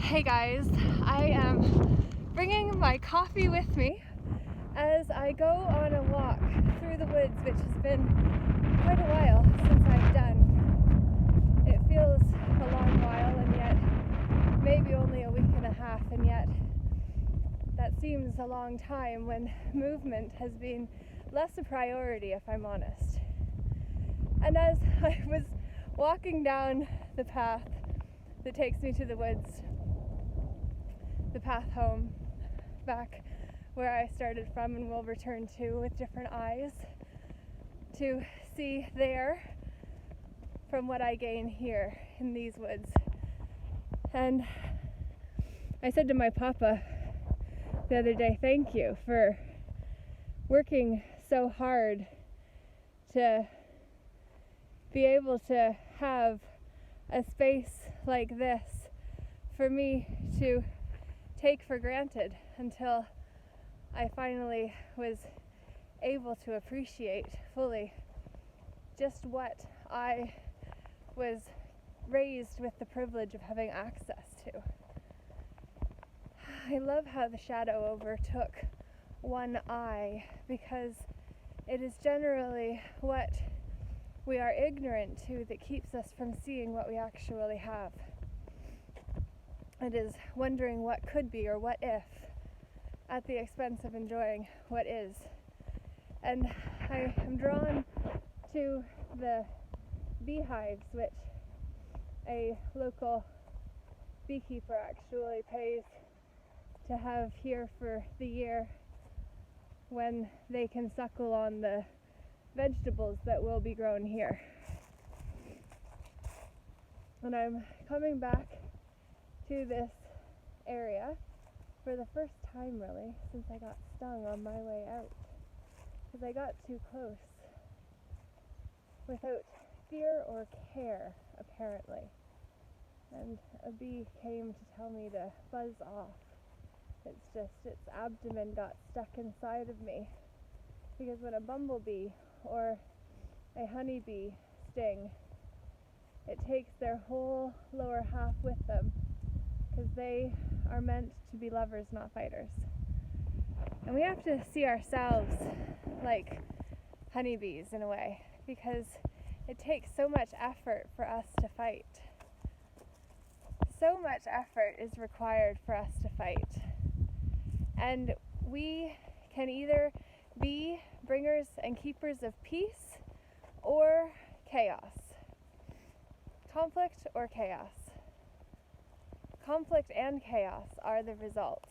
Hey guys, I am bringing my coffee with me as I go on a walk through the woods, which has been quite a while since I've done. It feels a long while, and yet maybe only a week and a half, and yet that seems a long time when movement has been less a priority, if I'm honest. And as I was walking down the path that takes me to the woods, the path home, back where I started from and will return to with different eyes, to see there from what I gain here in these woods. And I said to my papa the other day, thank you for working so hard to be able to have a space like this for me to take for granted until I finally was able to appreciate fully just what I was raised with the privilege of having access to. I love how the shadow overtook one eye, because it is generally what we are ignorant to that keeps us from seeing what we actually have. It is wondering what could be or what if, at the expense of enjoying what is. And I am drawn to the beehives, which a local beekeeper actually pays to have here for the year, when they can suckle on the vegetables that will be grown here. And I'm coming back to this area for the first time, really, since I got stung on my way out, because I got too close without fear or care, apparently, and a bee came to tell me to buzz off. It's just its abdomen got stuck inside of me, because when a bumblebee or a honeybee sting, it takes their whole lower half with them, because they are meant to be lovers, not fighters. And we have to see ourselves like honeybees in a way, because it takes so much effort for us to fight. So much effort is required for us to fight. And we can either be bringers and keepers of peace or chaos. Conflict or chaos. Conflict and chaos are the result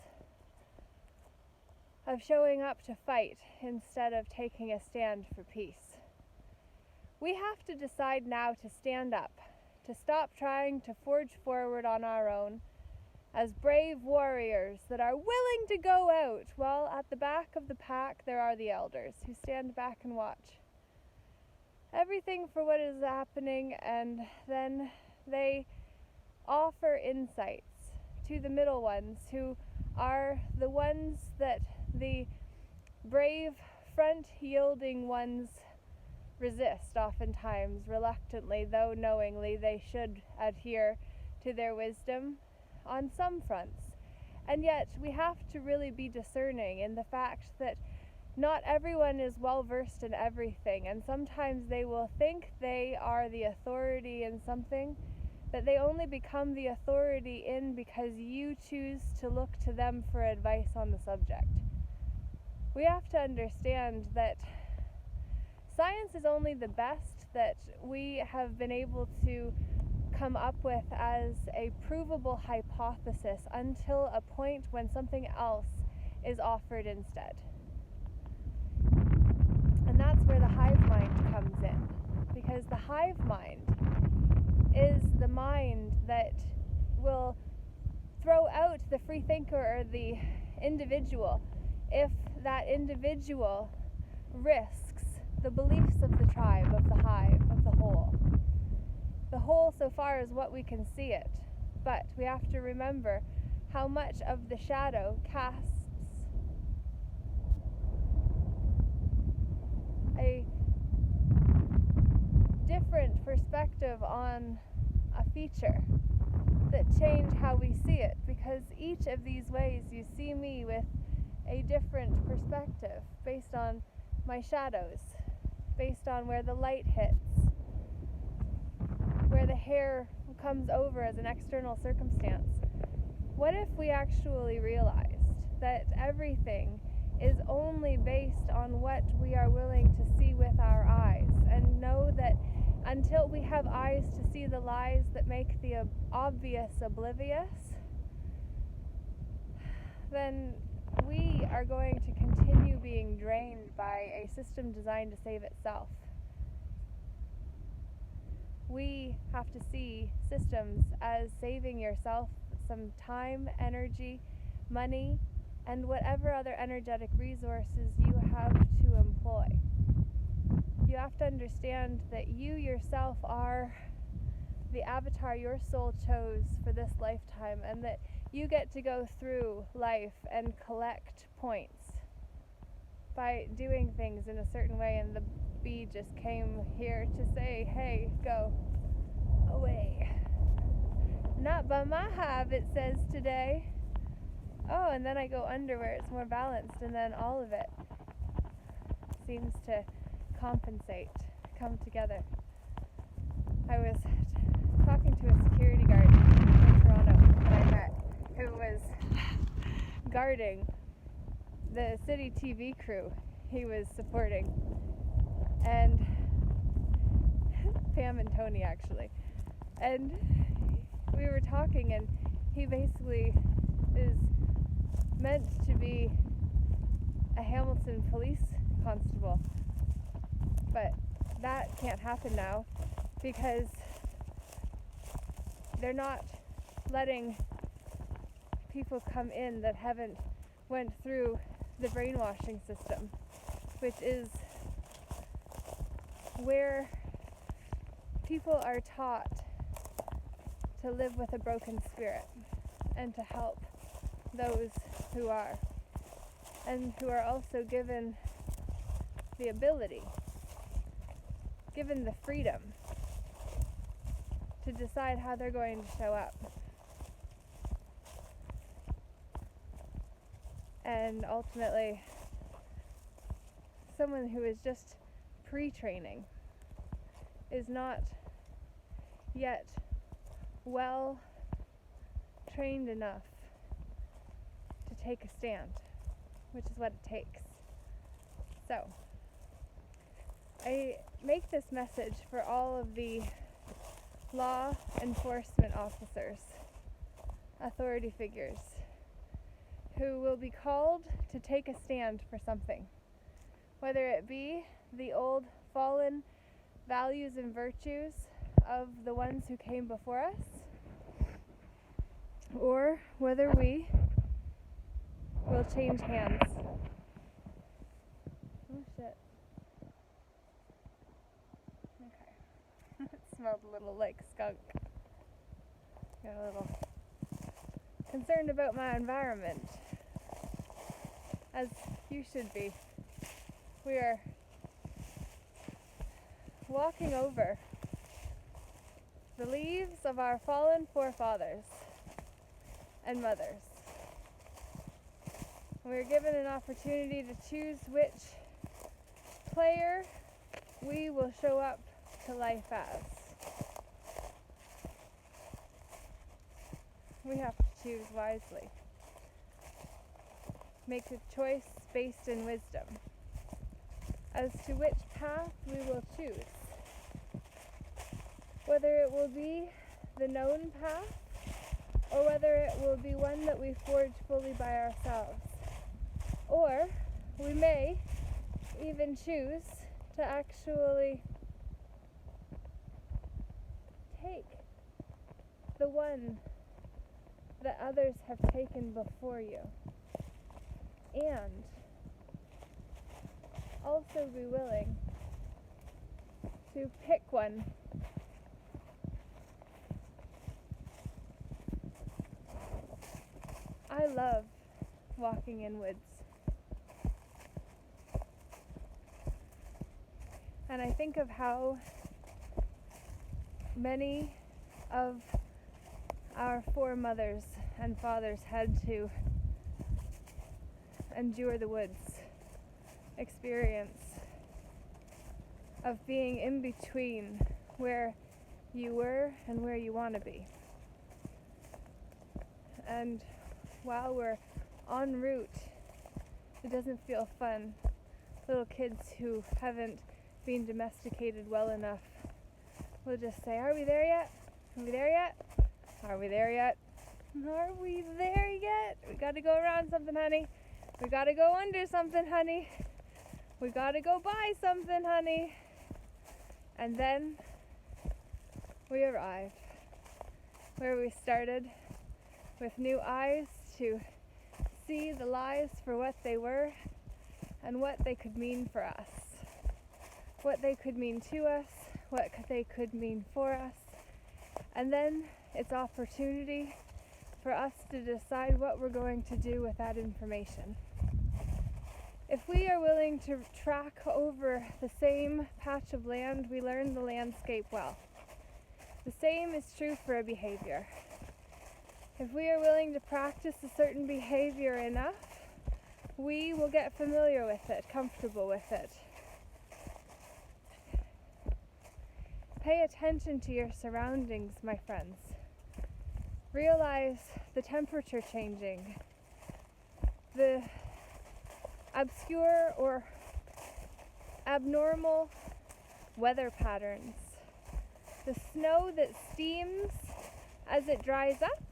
of showing up to fight instead of taking a stand for peace. We have to decide now to stand up, to stop trying to forge forward on our own as brave warriors that are willing to go out, while at the back of the pack there are the elders who stand back and watch everything for what is happening, and then they offer insights to the middle ones, who are the ones that the brave front-yielding ones resist, oftentimes reluctantly, though knowingly they should adhere to their wisdom on some fronts. And yet we have to really be discerning in the fact that not everyone is well versed in everything, and sometimes they will think they are the authority in something that they only become the authority in because you choose to look to them for advice on the subject. We have to understand that science is only the best that we have been able to come up with as a provable hypothesis until a point when something else is offered instead. And that's where the hive mind comes in, because the hive mind is the mind that will throw out the free thinker or the individual if that individual risks the beliefs of the tribe, of the hive, of the whole. The whole so far as what we can see it, but we have to remember how much of the shadow casts a different perspective on a feature that change how we see it, because each of these ways you see me with a different perspective based on my shadows, based on where the light hits, where the hair comes over as an external circumstance. What if we actually realized that everything is only based on what we are willing to see with our eyes, and know that until we have eyes to see the lies that make the obvious oblivious, then we are going to continue being drained by a system designed to save itself. We have to see systems as saving yourself some time, energy, money, and whatever other energetic resources you have to employ. You have to understand that you yourself are the avatar your soul chose for this lifetime, and that you get to go through life and collect points by doing things in a certain way. And the bee just came here to say, hey, go away. Not by my hive, it says today. Oh, and then I go under where it's more balanced, and then all of it seems to compensate, come together. I was talking to a security guard in Toronto that I met, who was guarding the city TV crew he was supporting, and Pam and Tony actually, and we were talking, and he basically is meant to be a Hamilton police constable, but that can't happen now because they're not letting people come in that haven't went through the brainwashing system, which is where people are taught to live with a broken spirit and to help those who are, and who are also given the ability, given the freedom to decide how they're going to show up. And ultimately, someone who is just pre-training is not yet well trained enough to take a stand, which is what it takes. So, I make this message for all of the law enforcement officers, authority figures, who will be called to take a stand for something, whether it be the old fallen values and virtues of the ones who came before us, or whether we will change hands. Oh shit. Okay. It smelled a little like skunk. Got a little concerned about my environment, as you should be. We are walking over the leaves of our fallen forefathers and mothers. We are given an opportunity to choose which player we will show up to life as. We have to choose wisely. Make a choice based in wisdom as to which path we will choose. Whether it will be the known path, or whether it will be one that we forge fully by ourselves. Or we may even choose to actually take the one that others have taken before you, and also be willing to pick one I love walking in woods. And I think of how many of our foremothers and fathers had to endure the woods experience of being in between where you were and where you want to be. And while we're en route, it doesn't feel fun. Little kids who haven't been domesticated well enough will just say, "Are we there yet? Are we there yet? Are we there yet? Are we there yet? We gotta go around something, honey. We gotta go under something, honey. We gotta go buy something, honey." And then we arrive where we started, with new eyes to see the lives for what they were and what they could mean for us, what they could mean to us, what they could mean for us. And then it's opportunity for us to decide what we're going to do with that information. If we are willing to track over the same patch of land, we learn the landscape well. The same is true for a behavior. If we are willing to practice a certain behavior enough, we will get familiar with it, comfortable with it. Pay attention to your surroundings, my friends. Realize the temperature changing, the obscure or abnormal weather patterns, the snow that steams as it dries up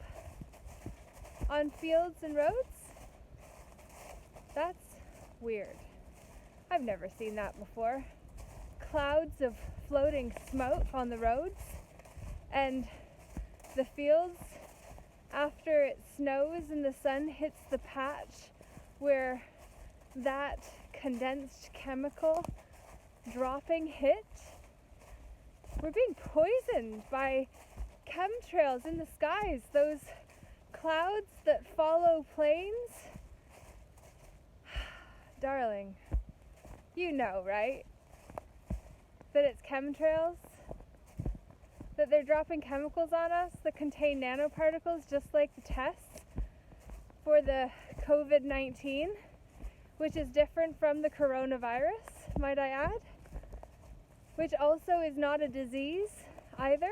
on fields and roads. That's weird. I've never seen that before. Clouds of floating smoke on the roads, and the fields, after it snows and the sun hits the patch where that condensed chemical dropping hit, we're being poisoned by chemtrails in the skies, those clouds that follow planes. Darling, you know, right? That it's chemtrails, that they're dropping chemicals on us that contain nanoparticles, just like the tests for the COVID-19, which is different from the coronavirus, might I add, which also is not a disease either.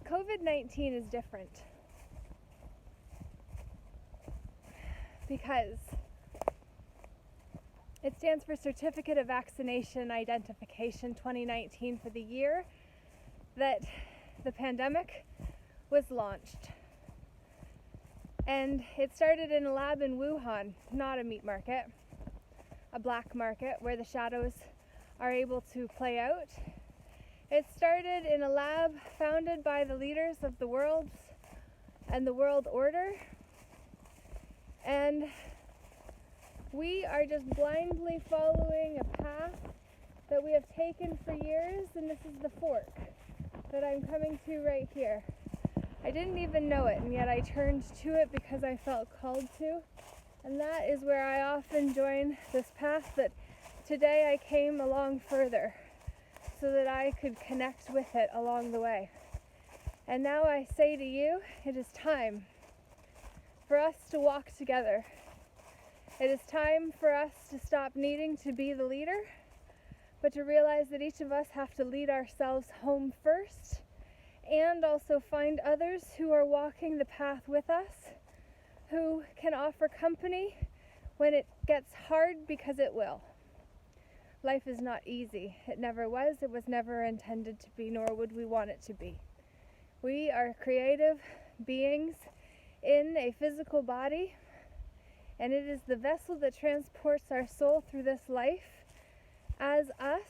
COVID-19 is different because it stands for Certificate of Vaccination Identification 2019 for the year that the pandemic was launched. And it started in a lab in Wuhan, not a meat market, a black market where the shadows are able to play out. It started in a lab founded by the leaders of the world and the world order. And we are just blindly following a path that we have taken for years, and this is the fork that I'm coming to right here. I didn't even know it, and yet I turned to it because I felt called to. And that is where I often join this path that today I came along further so that I could connect with it along the way. And now I say to you, it is time for us to walk together. It is time for us to stop needing to be the leader, but to realize that each of us have to lead ourselves home first, and also find others who are walking the path with us, who can offer company when it gets hard, because it will. Life is not easy. It never was. It was never intended to be, nor would we want it to be. We are creative beings in a physical body, and it is the vessel that transports our soul through this life as us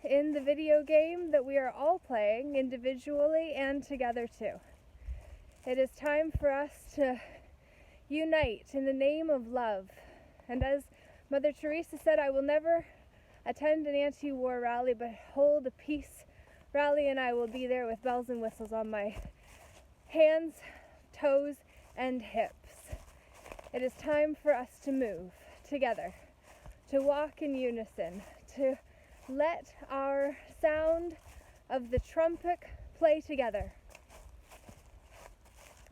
in the video game that we are all playing individually and together too. It is time for us to unite in the name of love. And as Mother Teresa said, I will never attend an anti-war rally, but hold a peace rally, and I will be there with bells and whistles on my hands, toes, and hips. It is time for us to move together, to walk in unison, to let our sound of the trumpet play together.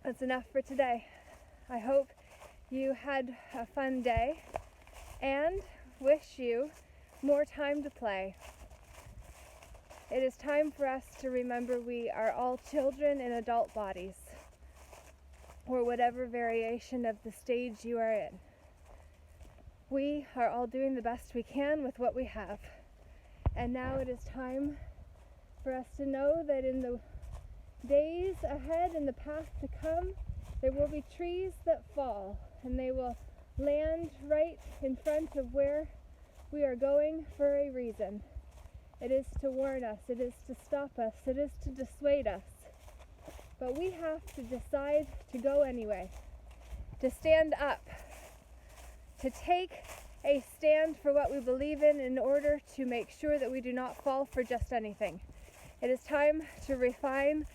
That's enough for today. I hope you had a fun day and wish you more time to play. It is time for us to remember we are all children in adult bodies, or whatever variation of the stage you are in. We are all doing the best we can with what we have. And now it is time for us to know that in the days ahead, in the path to come, there will be trees that fall, and they will land right in front of where we are going for a reason. It is to warn us, it is to stop us, it is to dissuade us. But we have to decide to go anyway, to stand up, to take a stand for what we believe in order to make sure that we do not fall for just anything. It is time to refine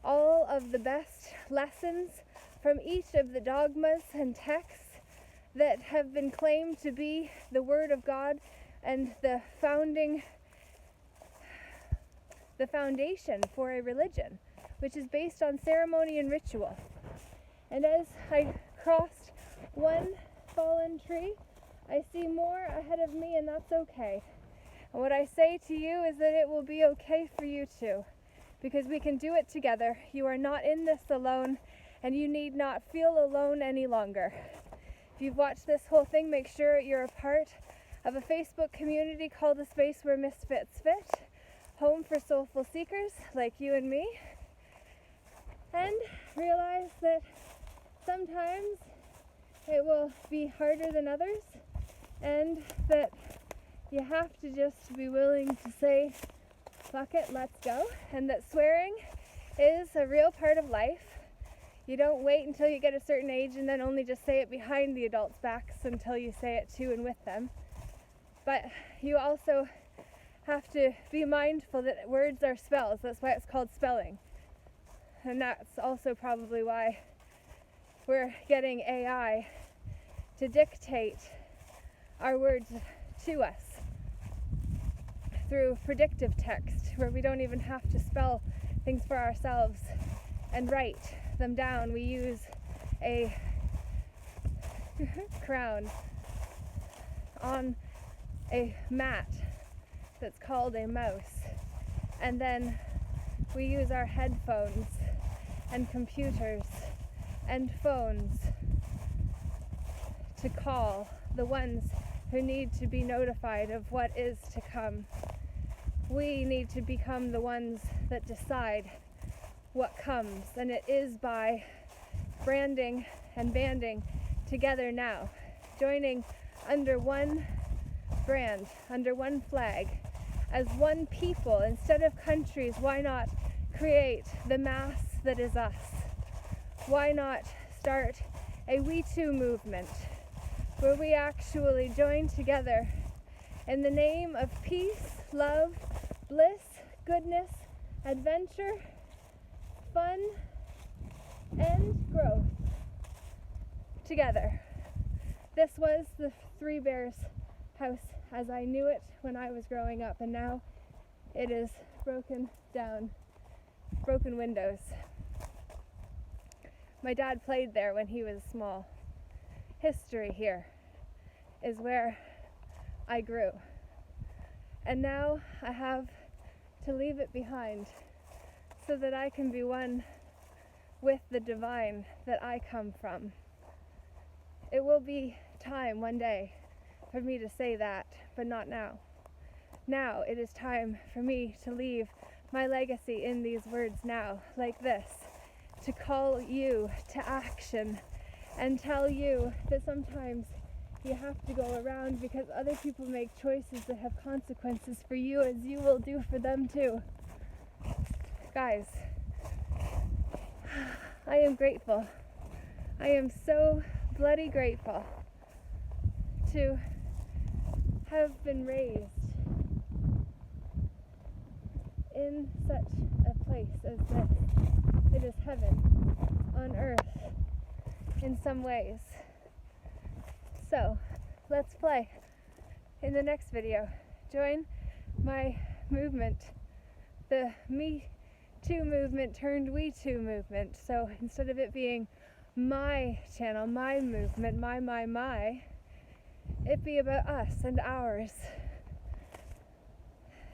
all of the best lessons from each of the dogmas and texts that have been claimed to be the Word of God and the foundation for a religion, which is based on ceremony and ritual. And as I crossed one fallen tree, I see more ahead of me, and that's okay. And what I say to you is that it will be okay for you too, because we can do it together. You are not in this alone, and you need not feel alone any longer. If you've watched this whole thing, make sure you're a part of a Facebook community called A Space Where Misfits Fit, home for soulful seekers like you and me, and realize that sometimes it will be harder than others, and that you have to just be willing to say, fuck it, let's go, and that swearing is a real part of life. You don't wait until you get a certain age and then only just say it behind the adults' backs until you say it to and with them. But you also have to be mindful that words are spells. That's why it's called spelling. And that's also probably why we're getting AI to dictate our words to us through predictive text, where we don't even have to spell things for ourselves and write them down. We use a crown on a mat that's called a mouse, and then we use our headphones and computers and phones to call the ones who need to be notified of what is to come. We need to become the ones that decide what comes, and it is by branding and banding together now, joining under one brand, under one flag, as one people instead of countries. Why not create the mass that is us? Why not start a We Too movement, where we actually join together in the name of peace, love, bliss, goodness, adventure, fun, and growth together. This was the Three Bears house as I knew it when I was growing up, and now it is broken down, broken windows. My dad played there when he was small. History here is where I grew. And now I have to leave it behind so that I can be one with the divine that I come from. It will be time one day for me to say that, but not now. Now it is time for me to leave my legacy in these words now, like this, to call you to action and tell you that sometimes you have to go around because other people make choices that have consequences for you, as you will do for them too. Guys, I am grateful. I am so bloody grateful to have been raised in such a place as this. It is heaven on earth in some ways. So, let's play in the next video. Join my movement, the Me to movement turned we to movement. So instead of it being my channel, my movement, my, it be about us and ours.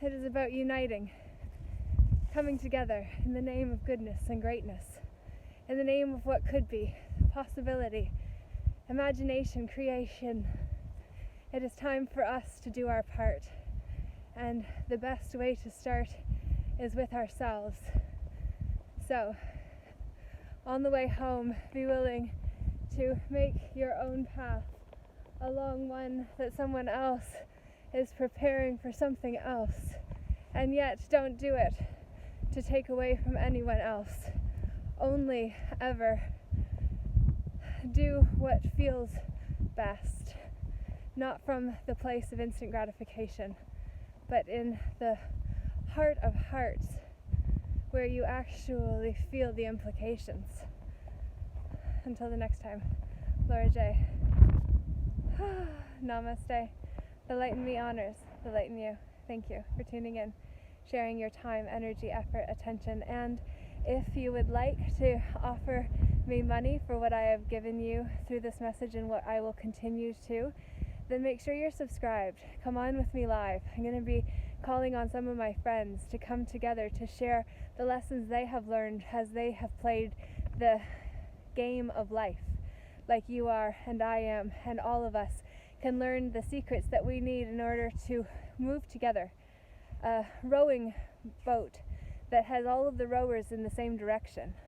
It is about uniting, coming together in the name of goodness and greatness, in the name of what could be, possibility, imagination, creation. It is time for us to do our part, and the best way to start is with ourselves. So, on the way home, be willing to make your own path along one that someone else is preparing for something else, and yet don't do it to take away from anyone else. Only ever do what feels best, not from the place of instant gratification, but in the heart of hearts, where you actually feel the implications. Until the next time, Laura J. Namaste. The light in me honors the light in you. Thank you for tuning in, sharing your time, energy, effort, attention, and if you would like to offer me money for what I have given you through this message and what I will continue to, then make sure you're subscribed. Come on with me live. I'm going to be calling on some of my friends to come together to share the lessons they have learned as they have played the game of life, like you are and I am, and all of us can learn the secrets that we need in order to move together. A rowing boat that has all of the rowers in the same direction.